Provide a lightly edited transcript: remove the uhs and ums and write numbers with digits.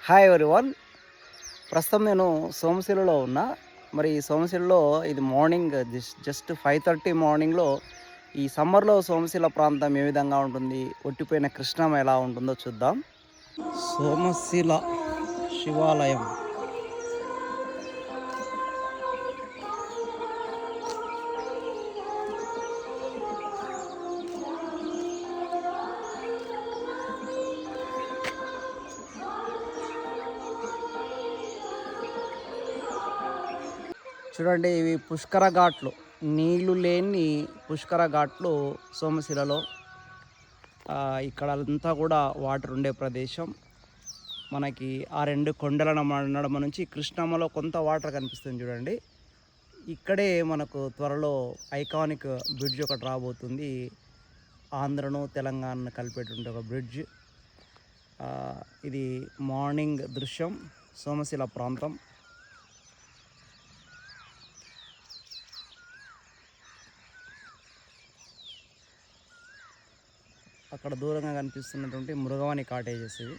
Hi everyone. ప్రస్తుతం నేను సోమశిలలో ఉన్నా. మరి ఈ సోమశిలలో ఇది మార్నింగ్ జస్ట్ 5:30 మార్నింగ్‌లో ఈ సమ్మర్‌లో సోమశిల ప్రాంతం ఏ విధంగా ఉంటుంది, ఒట్టిపోయిన కృష్ణమ్మ ఎలా ఉంటుందో చూద్దాం. సోమశిల శివాలయం. చూడండి, ఇవి పుష్కర ఘాట్లు, నీళ్లు లేని పుష్కర ఘాట్లు సోమశిలలో. ఇక్కడ అంతా కూడా వాటర్ ఉండే ప్రదేశం. మనకి ఆ రెండు కొండల నడమ నుంచి కృష్ణమ్మలో కొంత వాటర్ కనిపిస్తుంది చూడండి. ఇక్కడే మనకు త్వరలో ఐకానిక్ బ్రిడ్జ్ ఒకటి రాబోతుంది. ఆంధ్రను తెలంగాణను కలిపేటువంటి ఒక బ్రిడ్జ్. ఇది మార్నింగ్ దృశ్యం సోమశిల ప్రాంతం. అక్కడ దూరంగా కనిపిస్తున్నటువంటి మృగవాణి కాటేజెస్ ఇవి.